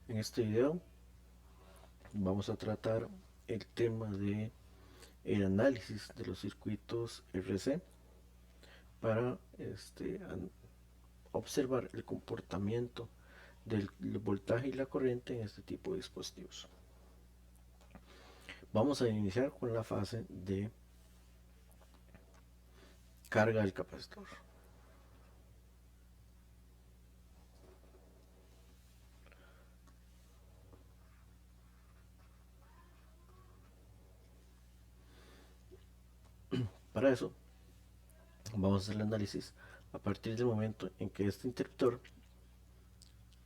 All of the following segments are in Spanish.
En este video vamos a tratar el tema de el análisis de los circuitos RC para observar el comportamiento del voltaje y la corriente en este tipo de dispositivos. Vamos a iniciar con la fase de carga del capacitor. Para eso vamos a hacer el análisis a partir del momento en que este interruptor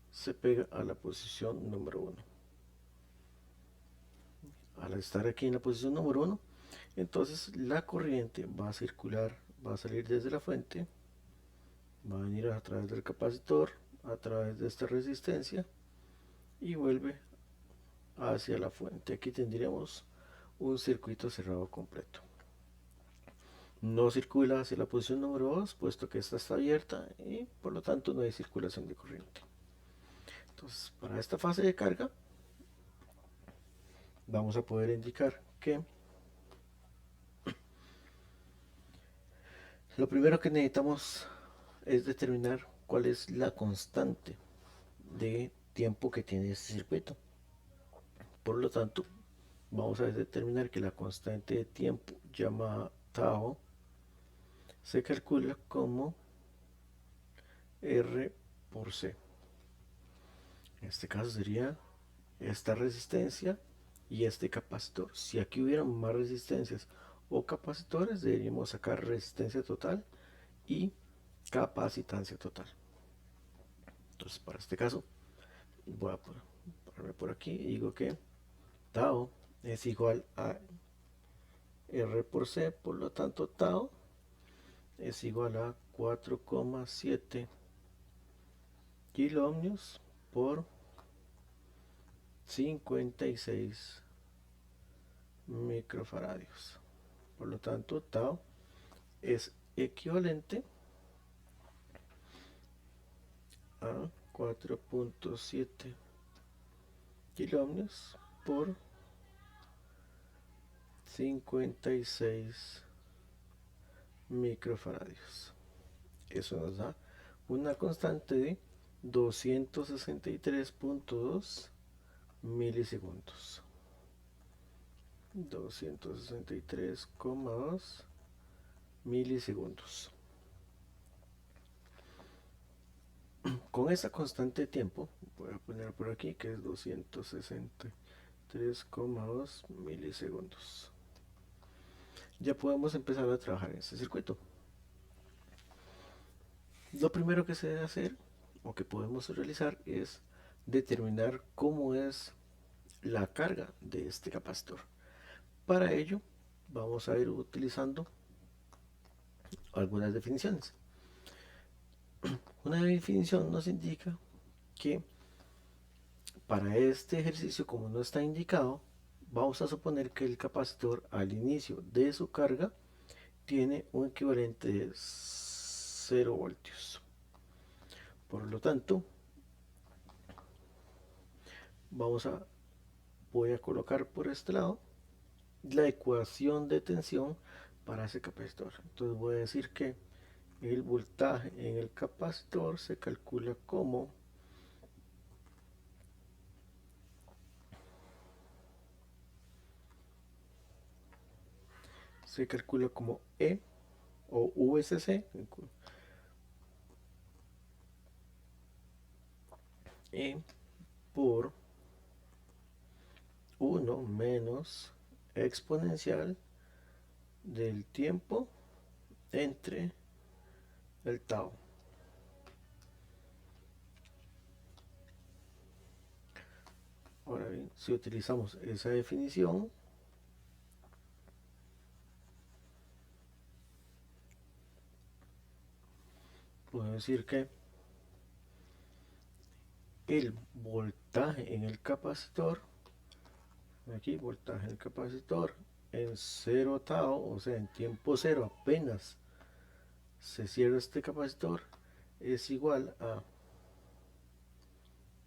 se pega a la posición número 1. Al estar aquí en la posición número 1, entonces la corriente va a circular, va a salir desde la fuente, va a venir a través del capacitor, a través de esta resistencia y vuelve hacia la fuente. Aquí tendríamos un circuito cerrado completo. No circula hacia la posición número 2, puesto que esta está abierta y por lo tanto no hay circulación de corriente. Entonces, para esta fase de carga, vamos a poder indicar que lo primero que necesitamos es determinar cuál es la constante de tiempo que tiene este circuito. Por lo tanto, vamos a determinar que la constante de tiempo llamada tau se calcula como R por C. En este caso sería esta resistencia y este capacitor. Si aquí hubieran más resistencias o capacitores, deberíamos sacar resistencia total y capacitancia total. Entonces, para este caso, voy a ponerme por aquí y digo que tau es igual a R por C, por lo tanto tau es igual a 4,7 kiloohmios por 56 microfaradios. Por lo tanto, tau es equivalente a 4,7 kiloohmios por 56 microfaradios. Eso nos da una constante de 263,2 milisegundos. 263,2 milisegundos. Con esa constante de tiempo, voy a poner por aquí que es 263,2 milisegundos. Ya podemos empezar a trabajar en este circuito. Lo primero que se debe hacer o que podemos realizar es determinar cómo es la carga de este capacitor. Para ello vamos a ir utilizando algunas definiciones. Una definición nos indica que para este ejercicio, como no está indicado, vamos a suponer que el capacitor al inicio de su carga tiene un equivalente de 0 voltios. Por lo tanto, voy a colocar por este lado la ecuación de tensión para ese capacitor. Entonces voy a decir que el voltaje en el capacitor se calcula como E o VCC, E por 1 menos exponencial del tiempo entre el tau. Ahora bien, si utilizamos esa definición, puedo decir que el voltaje en el capacitor, aquí voltaje en el capacitor en 0 tau, o sea en tiempo cero, apenas se cierra este capacitor, es igual a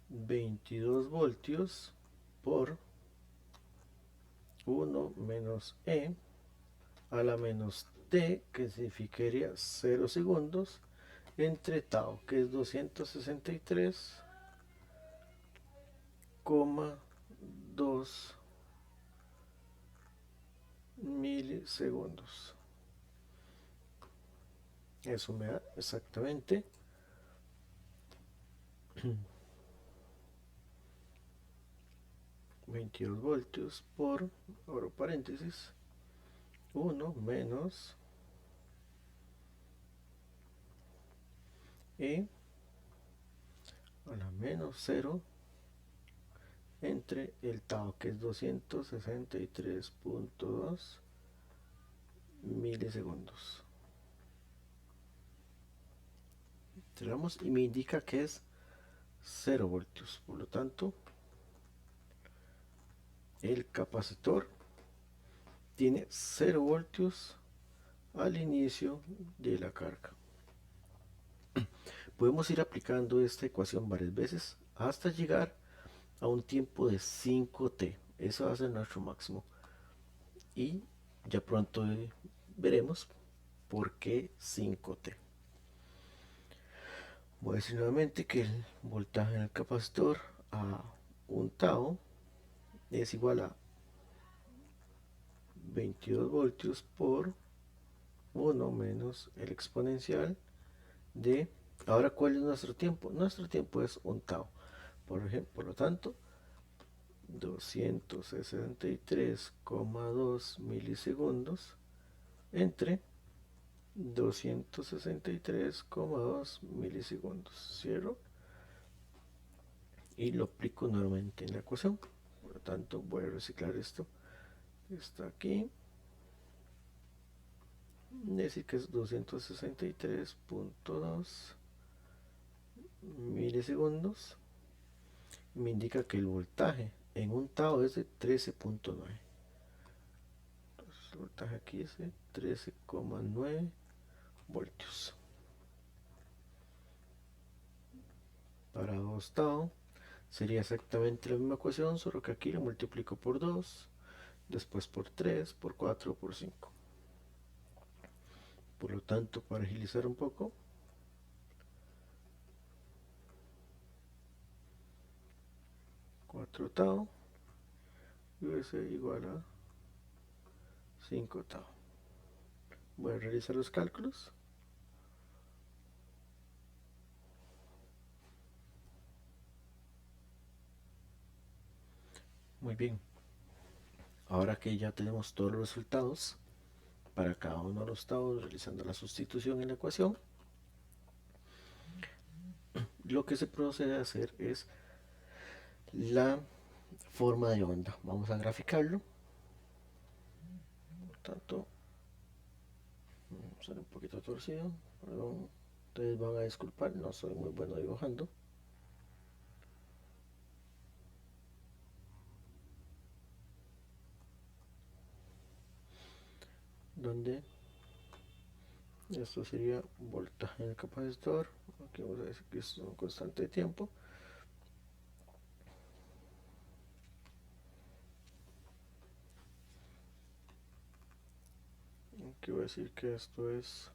22 voltios por 1 menos E a la menos T, que significaría 0 segundos, entre tau, que es 263,2 milisegundos. Eso me da exactamente 22 voltios por, abro paréntesis, 1 menos E a la menos 0 entre el tau, que es 263,2 milisegundos. Cerramos y me indica que es 0 voltios. Por lo tanto, el capacitor tiene 0 voltios al inicio de la carga. Podemos ir aplicando esta ecuación varias veces hasta llegar a un tiempo de 5t. Eso va a ser nuestro máximo. Y ya pronto veremos por qué 5t. Voy a decir nuevamente que el voltaje en el capacitor a un tau es igual a 22 voltios por 1 menos el exponencial de... Ahora, ¿cuál es nuestro tiempo? Nuestro tiempo es un tau. Por ejemplo, por lo tanto, 263,2 milisegundos entre 263,2 milisegundos. Cierro y lo aplico nuevamente en la ecuación. Por lo tanto, voy a reciclar esto. Está aquí. Decir que es 263,2 milisegundos. Me indica que el voltaje en un tau es de 13,9. Entonces el voltaje aquí es de 13,9 voltios. Para 2 tau sería exactamente la misma ecuación, solo que aquí lo multiplico por 2, después por 3, por 4, por 5. Por lo tanto, para agilizar un poco, 4 tau debe ser igual a 5 tau. Voy a realizar los cálculos. Muy bien. Ahora que ya tenemos todos los resultados para cada uno de los taus, realizando la sustitución en la ecuación, lo que se procede a hacer es la forma de onda. Vamos a graficarlo. Por tanto, sale un poquito torcido, perdón, ustedes van a disculpar, no soy muy bueno dibujando. Donde esto sería voltaje en el capacitor, aquí vamos a decir que es un constante de tiempo. Aquí voy a decir que esto es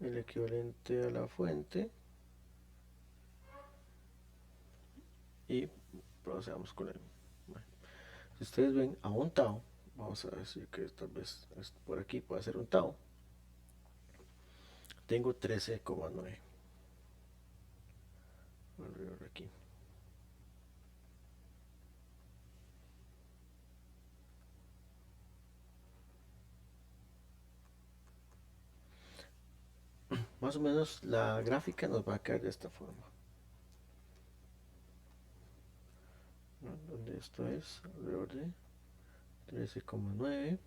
el equivalente a la fuente y procedamos con él. Bueno, si ustedes ven a un tau, vamos a decir que tal vez por aquí puede ser un tau, tengo 13,9 alrededor de aquí. Más o menos la gráfica nos va a quedar de esta forma, ¿no? Donde esto es alrededor de 13,9.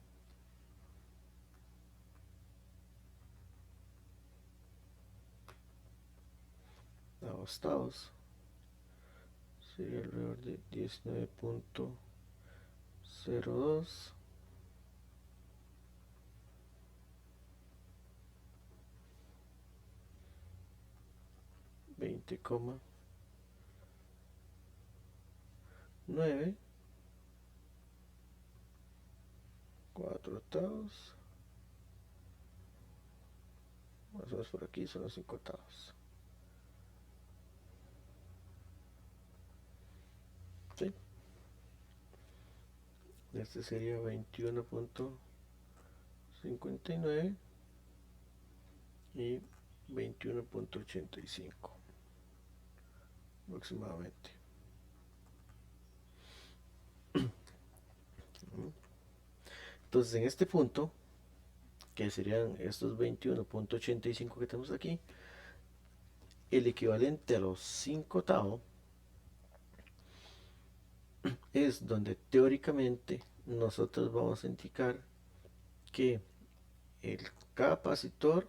Los taus sería alrededor de 19,02. 20, 9, 4/8, más o menos por aquí son los 5/8. ¿Sí? Este sería 21.59 y 21.85 aproximadamente. Entonces en este punto, que serían estos 21.85 que tenemos aquí, el equivalente a los 5 es donde teóricamente nosotros vamos a indicar que el capacitor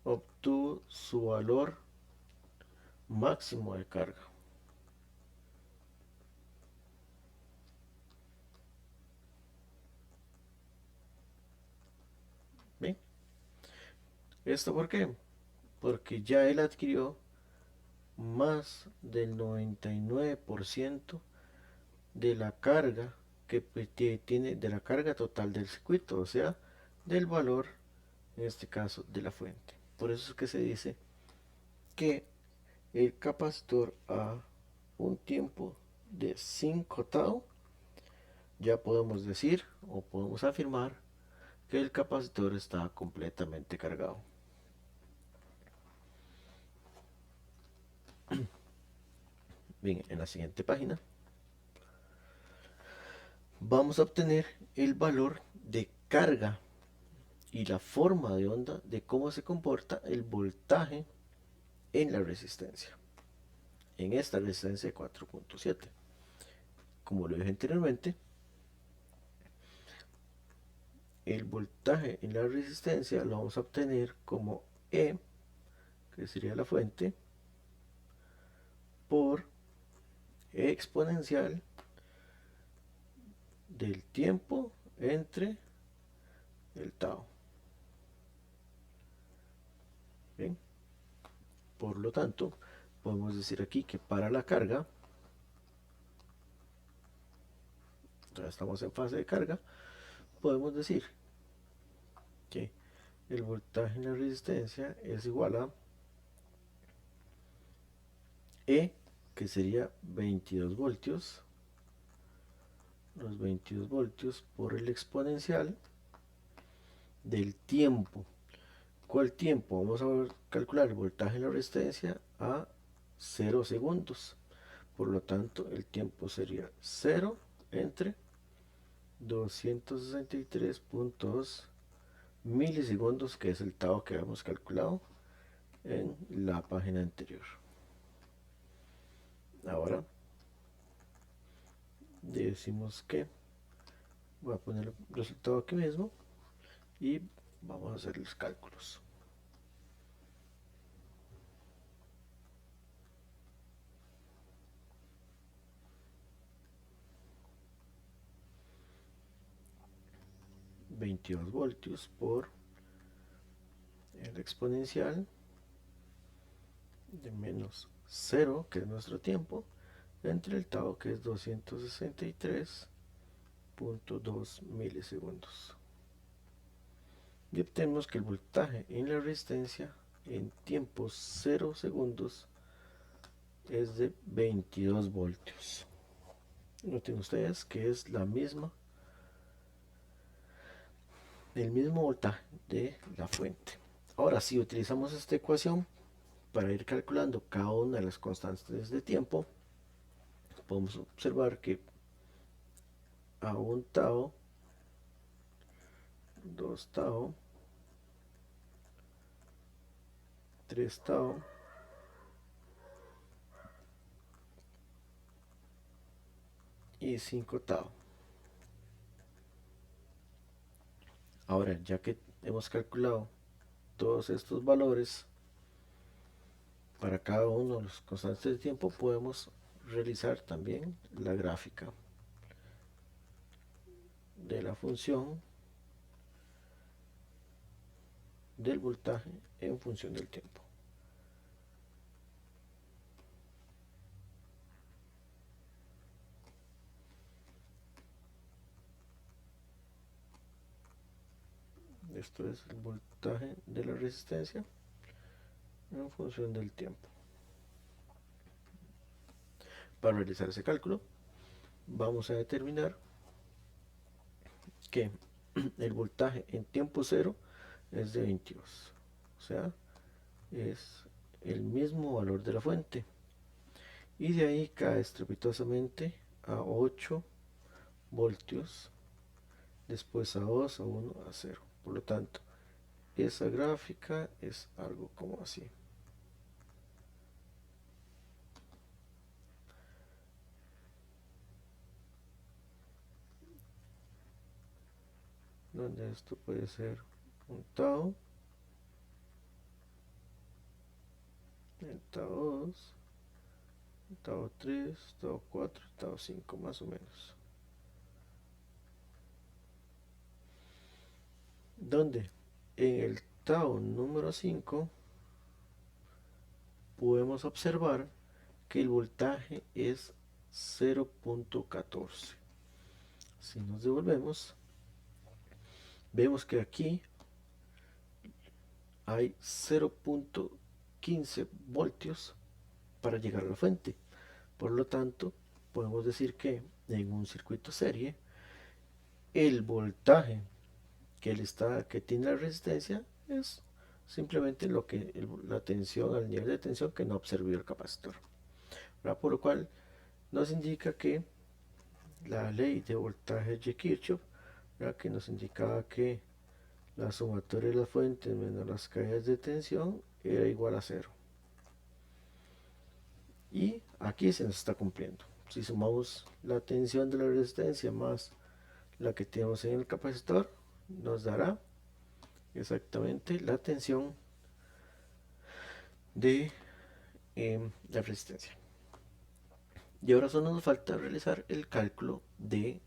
obtuvo su valor máximo de carga. ¿Bien? ¿Esto por qué? Porque ya él adquirió más del 99% de la carga que tiene, de la carga total del circuito, o sea, del valor, en este caso, de la fuente. Por eso es que se dice que el capacitor a un tiempo de 5 ya podemos decir o podemos afirmar que el capacitor está completamente cargado. Bien, en la siguiente página vamos a obtener el valor de carga y la forma de onda de cómo se comporta el voltaje en la resistencia. En esta resistencia de 4.7. Como lo dije anteriormente, el voltaje en la resistencia lo vamos a obtener como E, que sería la fuente, por E exponencial del tiempo entre el tau. Bien, por lo tanto, podemos decir aquí que para la carga, ya estamos en fase de carga, podemos decir que el voltaje en la resistencia es igual a E, que sería 22 voltios, los 22 voltios por el exponencial del tiempo. ¿Cuál tiempo? Vamos a calcular el voltaje en la resistencia a 0 segundos. Por lo tanto, el tiempo sería 0 entre 263.2 milisegundos, que es el tau que habíamos calculado en la página anterior. Ahora decimos que voy a poner el resultado aquí mismo y vamos a hacer los cálculos. ...22 voltios por el exponencial de menos 0, que es nuestro tiempo, entre el tau, que es 263.2 milisegundos. Y obtenemos que el voltaje en la resistencia en tiempos 0 segundos es de 22 voltios. Noten ustedes que es el mismo voltaje de la fuente. Ahora, si utilizamos esta ecuación para ir calculando cada una de las constantes de tiempo, podemos observar que a 1 tau, 2 tau, 3 tau y 5 tau. Ahora, ya que hemos calculado todos estos valores para cada uno de los constantes de tiempo, podemos realizar también la gráfica de la función del voltaje en función del tiempo. esto es el voltaje de la resistencia en función del tiempo. Para realizar ese cálculo vamos a determinar que el voltaje en tiempo cero es de 22, o sea, es el mismo valor de la fuente, y de ahí cae estrepitosamente a 8 voltios, después a 2, a 1, a 0. Por lo tanto, esa gráfica es algo como así. Donde esto puede ser un tau, el tau 2, el tau 3, tau 4, tau 5 más o menos. Donde en el tau número 5 podemos observar que el voltaje es 0.14. Si nos devolvemos, vemos que aquí hay 0.15 voltios para llegar a la fuente. Por lo tanto, podemos decir que en un circuito serie, el voltaje que tiene la resistencia es simplemente la tensión, al nivel de tensión que no absorbió el capacitor. Por lo cual nos indica que la ley de voltaje de Kirchhoff, que nos indicaba que la sumatoria de las fuentes menos las caídas de tensión era igual a 0. Y aquí se nos está cumpliendo. Si sumamos la tensión de la resistencia más la que tenemos en el capacitor, nos dará exactamente la tensión de la resistencia. Y ahora solo nos falta realizar el cálculo del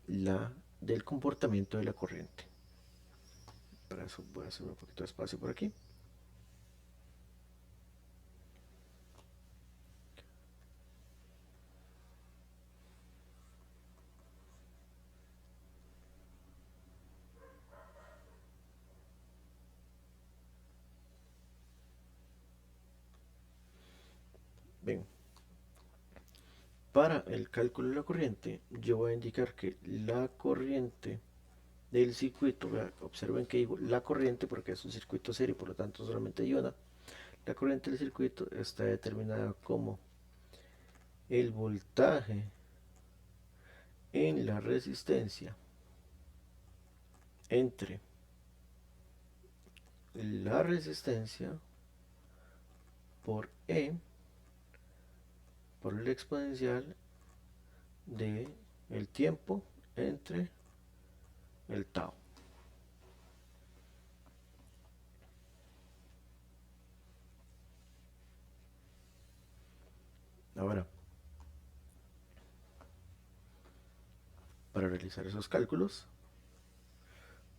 comportamiento de la corriente. Para eso voy a hacer un poquito de espacio por aquí. Bien, para el cálculo de la corriente, yo voy a indicar que la corriente del circuito, observen que digo la corriente porque es un circuito serie, por lo tanto solamente hay una. La corriente del circuito está determinada como el voltaje en la resistencia entre la resistencia por E por el exponencial de el tiempo entre el tau. Ahora, para realizar esos cálculos,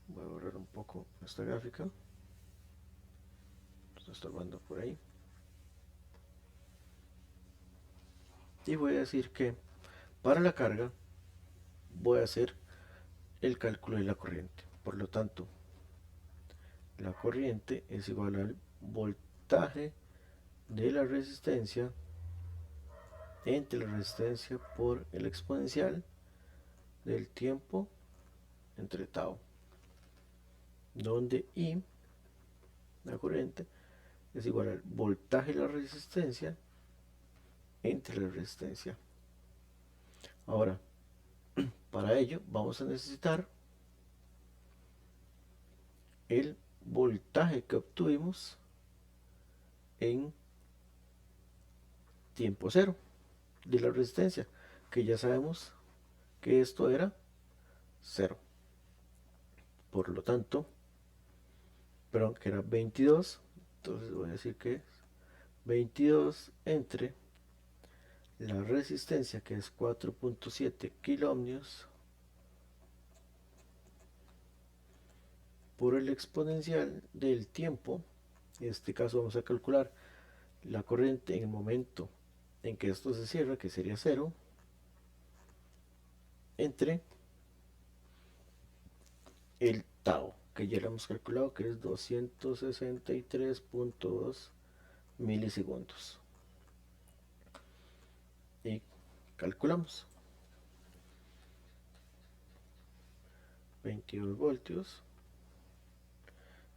voy a borrar un poco esta gráfica. Está estorbando por ahí. Y voy a decir que para la carga voy a hacer el cálculo de la corriente. Por lo tanto, la corriente es igual al voltaje de la resistencia entre la resistencia por el exponencial del tiempo entre tau, donde I, la corriente, es igual al voltaje de la resistencia entre la resistencia. Ahora, para ello vamos a necesitar el voltaje que obtuvimos en tiempo cero de la resistencia, que ya sabemos que esto era 0. Por lo tanto, perdón, que era 22, entonces voy a decir que es 22 entre la resistencia, que es 4.7 kiloohmios, por el exponencial del tiempo. En este caso vamos a calcular la corriente en el momento en que esto se cierra, que sería 0, entre el tau, que ya lo hemos calculado, que es 263.2 milisegundos. Y calculamos 22 voltios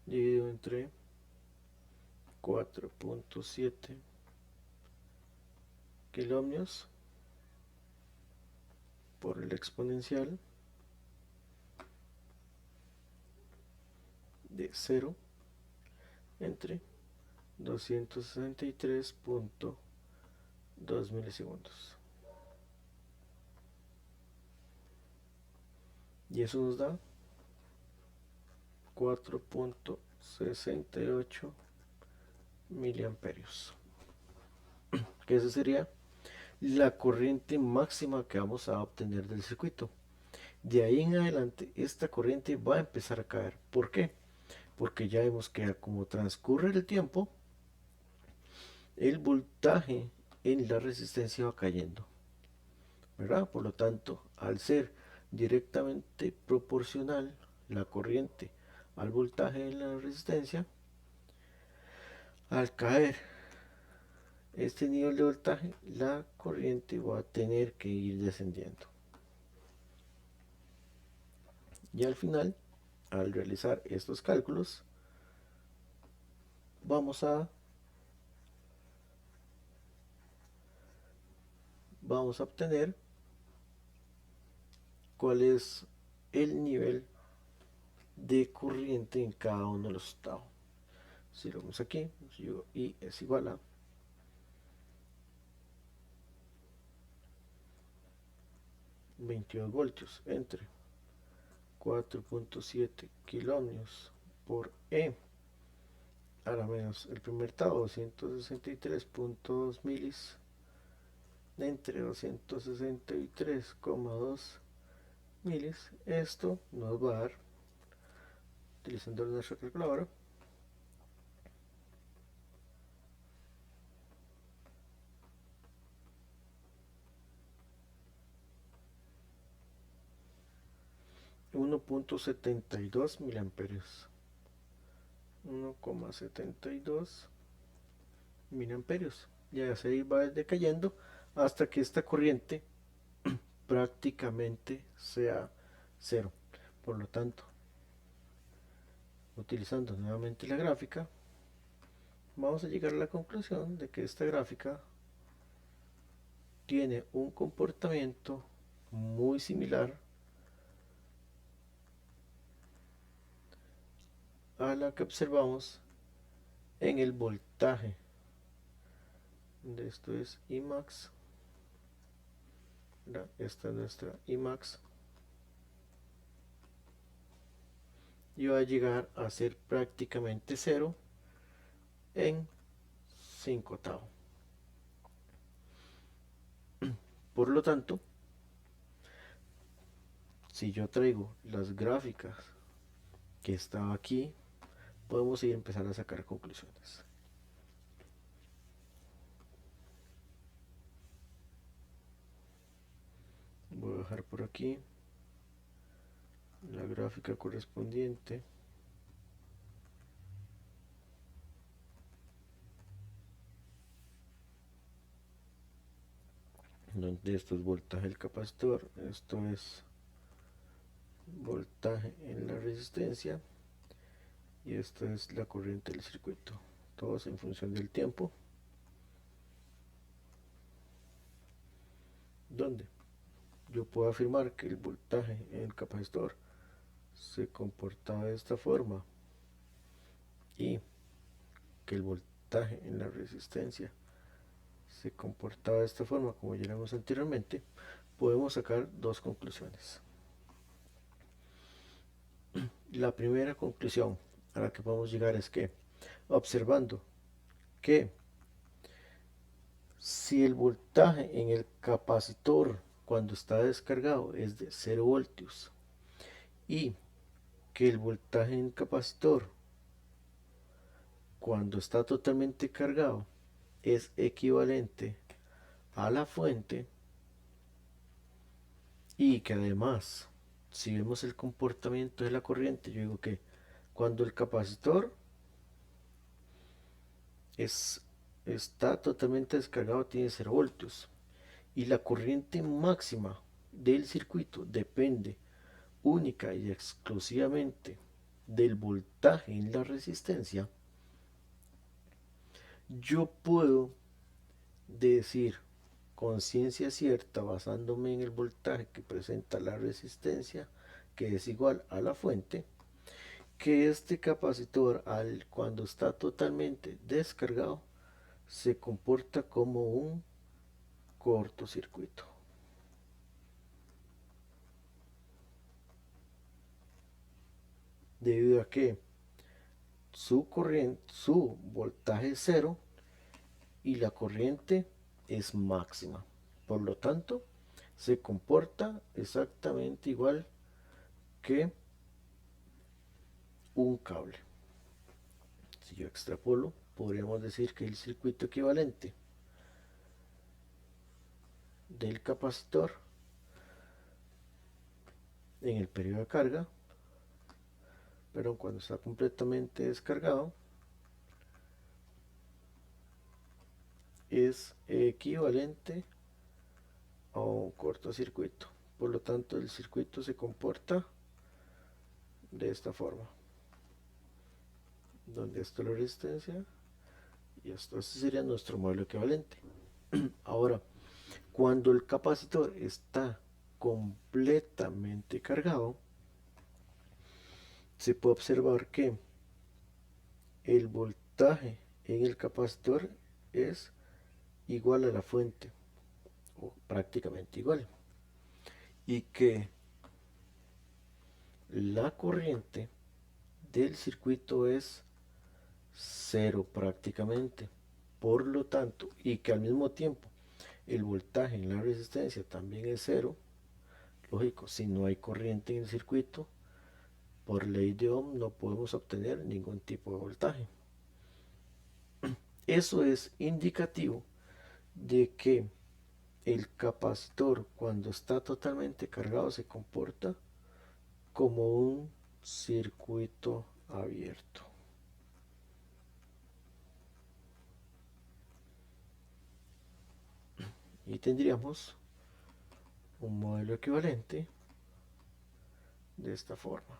dividido entre 4.7 kiloohmios por el exponencial de 0 entre 263.2 milisegundos. Y eso nos da 4.68 miliamperios. Que esa sería la corriente máxima que vamos a obtener del circuito. De ahí en adelante, esta corriente va a empezar a caer. ¿Por qué? Porque ya vemos que como transcurre el tiempo, el voltaje en la resistencia va cayendo, ¿verdad? Por lo tanto, al ser directamente proporcional la corriente al voltaje en la resistencia, al caer este nivel de voltaje, la corriente va a tener que ir descendiendo. Y al final, al realizar estos cálculos, vamos a obtener cuál es el nivel de corriente en cada uno de los estados. Si lo vemos aquí, I es igual a 22 voltios entre 4.7 kiloohmios por E, ahora menos el primer estado, 263.2 milis entre 263,2 milis. Esto nos va a dar, utilizando nuestra calculadora, 1.72 miliamperios. 1,72 miliamperios. Ya se va decayendo hasta que esta corriente prácticamente sea cero. Por lo tanto, utilizando nuevamente la gráfica, vamos a llegar a la conclusión de que esta gráfica tiene un comportamiento muy similar a la que observamos en el voltaje. De esto es Imax. Esta es nuestra Imax. Y va a llegar a ser prácticamente cero en 5/8. Por lo tanto, si yo traigo las gráficas que están aquí, podemos ir a empezar a sacar conclusiones. Voy a dejar por aquí la gráfica correspondiente. Donde esto es voltaje del capacitor, esto es voltaje en la resistencia y esto es la corriente del circuito, todos en función del tiempo, donde yo puedo afirmar que el voltaje en el capacitor se comporta de esta forma y que el voltaje en la resistencia se comportaba de esta forma, como ya vimos anteriormente. Podemos sacar dos conclusiones. La primera conclusión a la que podemos llegar es que, observando que si el voltaje en el capacitor cuando está descargado es de 0 voltios y que el voltaje en el capacitor cuando está totalmente cargado es equivalente a la fuente, y que además, si vemos el comportamiento de la corriente, yo digo que Cuando el capacitor está totalmente descargado, tiene 0 voltios y la corriente máxima del circuito depende única y exclusivamente del voltaje en la resistencia, yo puedo decir con ciencia cierta, basándome en el voltaje que presenta la resistencia, que es igual a la fuente, que este capacitor, cuando está totalmente descargado, se comporta como un cortocircuito. Debido a que su corriente, su voltaje es cero y la corriente es máxima. Por lo tanto, se comporta exactamente igual que un cable. Si yo extrapolo, podríamos decir que el circuito equivalente del capacitor en el periodo de carga, pero cuando está completamente descargado, es equivalente a un cortocircuito. Por lo tanto, el circuito se comporta de esta forma, donde esto es la resistencia y esto sería nuestro modelo equivalente. Ahora, cuando el capacitor está completamente cargado, se puede observar que el voltaje en el capacitor es igual a la fuente, o prácticamente igual, y que la corriente del circuito es cero prácticamente. Por lo tanto, y que al mismo tiempo el voltaje en la resistencia también es cero, lógico, si no hay corriente en el circuito, por ley de Ohm no podemos obtener ningún tipo de voltaje. Eso es indicativo de que el capacitor, cuando está totalmente cargado, se comporta como un circuito abierto. Y tendríamos un modelo equivalente de esta forma.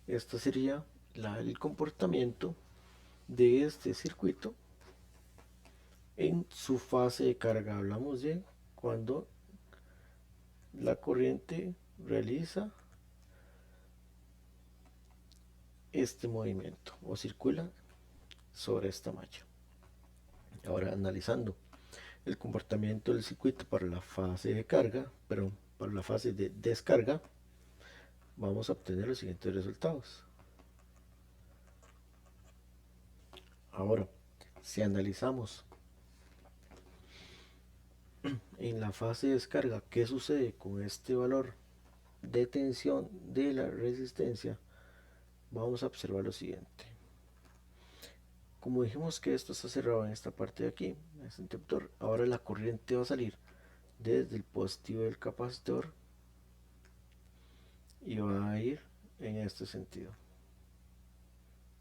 Este sería el comportamiento de este circuito en su fase de carga. Hablamos de cuando la corriente realiza este movimiento o circula sobre esta malla. Ahora analizando el comportamiento del circuito para la fase de carga, pero para la fase de descarga, vamos a obtener los siguientes resultados. Ahora, si analizamos en la fase de descarga qué sucede con este valor de tensión de la resistencia, vamos a observar lo siguiente. Como dijimos que esto está cerrado en esta parte de aquí, en este interruptor, ahora la corriente va a salir desde el positivo del capacitor y va a ir en este sentido.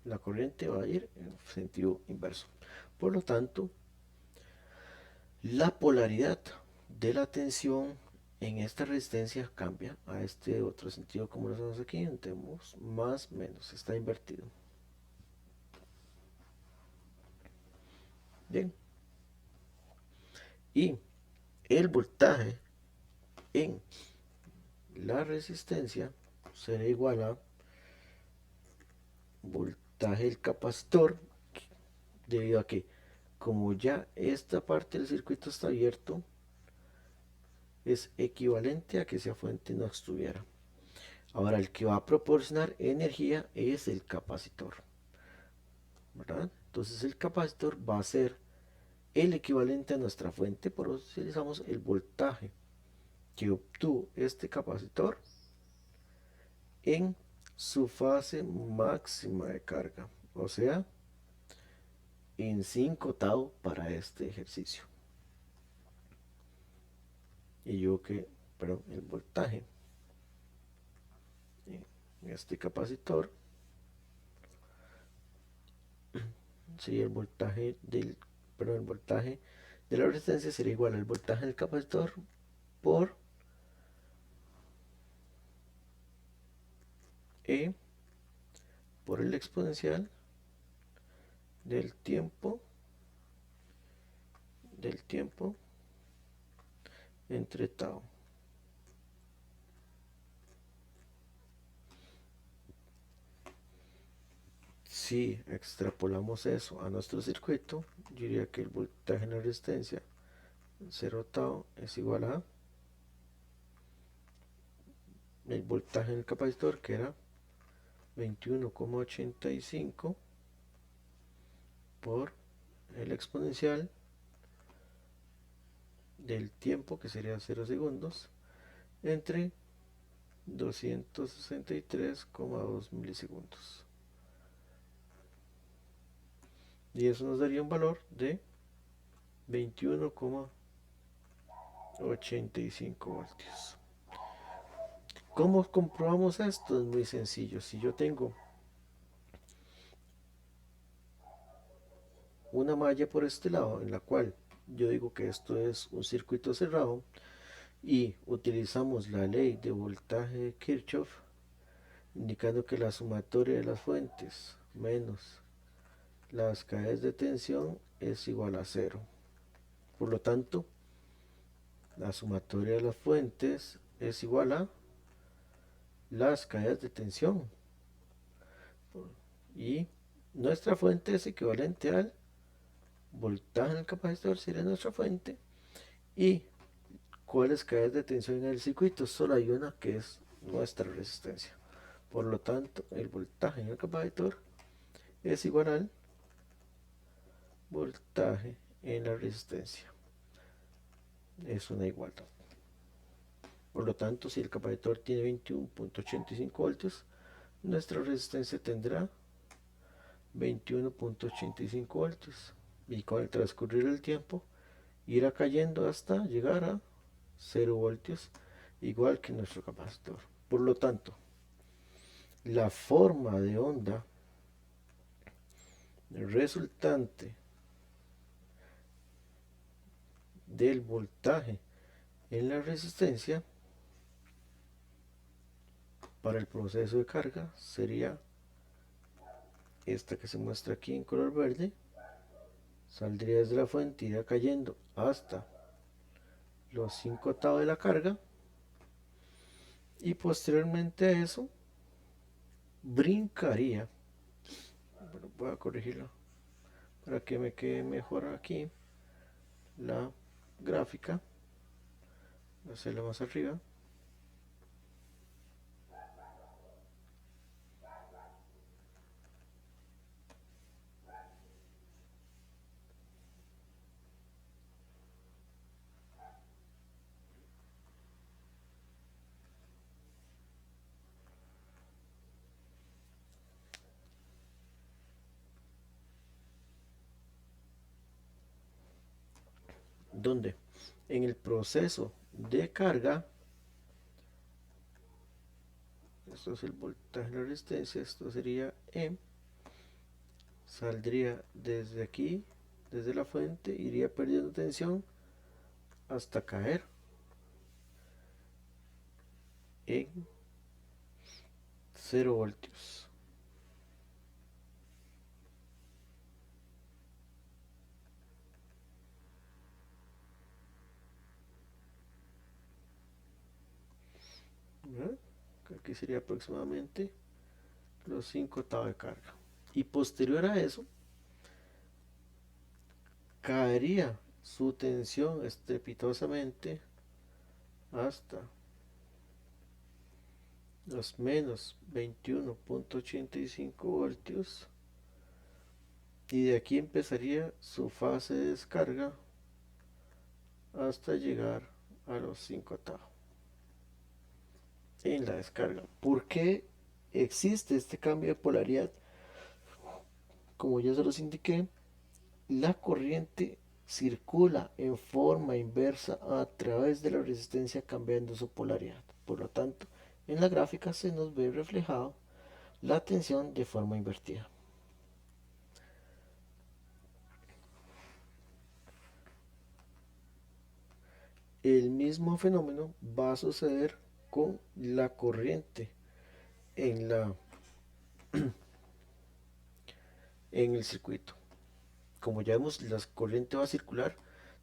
La corriente va a ir en sentido inverso. Por lo tanto, la polaridad de la tensión en esta resistencia cambia a este otro sentido, como lo hacemos aquí, tenemos más menos, está invertido. Bien, y el voltaje en la resistencia será igual a voltaje del capacitor, debido a que como ya esta parte del circuito está abierto, es equivalente a que esa fuente no estuviera. Ahora el que va a proporcionar energía es el capacitor, ¿verdad? Entonces el capacitor va a ser el equivalente a nuestra fuente, por eso utilizamos el voltaje que obtuvo este capacitor en su fase máxima de carga, o sea, en 5 tau para este ejercicio. Y yo que, perdón, el voltaje en este capacitor sería el voltaje el voltaje de la resistencia sería igual al voltaje del capacitor por E por el exponencial del tiempo entre tau. Si extrapolamos eso a nuestro circuito, yo diría que el voltaje en la resistencia 0 tau es igual a el voltaje en el capacitor, que era 21,85 por el exponencial del tiempo, que sería 0 segundos, entre 263,2 milisegundos. Y eso nos daría un valor de 21,85 voltios. ¿Cómo comprobamos esto? Es muy sencillo. Si yo tengo una malla por este lado, en la cual yo digo que esto es un circuito cerrado, y utilizamos la ley de voltaje de Kirchhoff, indicando que la sumatoria de las fuentes menos las caídas de tensión es igual a 0. Por lo tanto, la sumatoria de las fuentes es igual a las caídas de tensión. Y nuestra fuente es equivalente al voltaje en el capacitor, sería nuestra fuente. Y cuáles caídas de tensión en el circuito, solo hay una, que es nuestra resistencia. Por lo tanto, el voltaje en el capacitor es igual al voltaje en la resistencia. Es una igualdad. Por lo tanto, si el capacitor tiene 21,85 voltios, nuestra resistencia tendrá 21,85 voltios. Y con el transcurrir del tiempo, irá cayendo hasta llegar a 0 voltios, igual que nuestro capacitor. Por lo tanto, la forma de onda resultante del voltaje en la resistencia para el proceso de carga sería esta que se muestra aquí en color verde. Saldría desde la fuente, iría cayendo hasta los 5 octavos de la carga, y posteriormente a eso brincaría. Bueno, voy a corregirlo para que me quede mejor aquí la gráfica, hacerla más arriba. Donde en el proceso de carga, esto es el voltaje de la resistencia, esto sería E, saldría desde aquí, desde la fuente, iría perdiendo tensión hasta caer en 0 voltios. Aquí sería aproximadamente los 5 octavos de carga. Y posterior a eso, caería su tensión estrepitosamente hasta los menos 21,85 voltios, y de aquí empezaría su fase de descarga hasta llegar a los 5 octavos en la descarga. ¿Por qué existe este cambio de polaridad como ya se los indiqué, la corriente circula en forma inversa a través de la resistencia cambiando su polaridad. Por lo tanto, en la gráfica se nos ve reflejado la tensión de forma invertida. El mismo fenómeno va a suceder con la corriente en, en el circuito. Como ya vemos, la corriente va a circular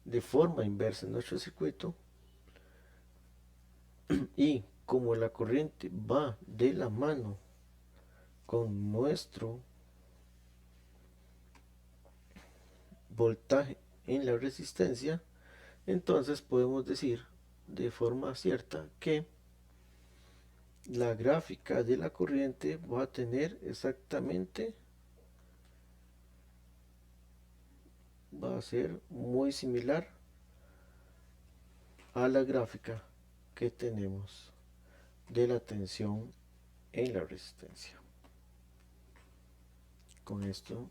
de forma inversa en nuestro circuito, y como la corriente va de la mano con nuestro voltaje en la resistencia, entonces podemos decir de forma cierta que la gráfica de la corriente va a tener exactamente, va a ser muy similar a la gráfica que tenemos de la tensión en la resistencia. Con esto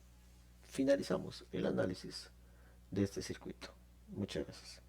finalizamos el análisis de este circuito. Muchas gracias.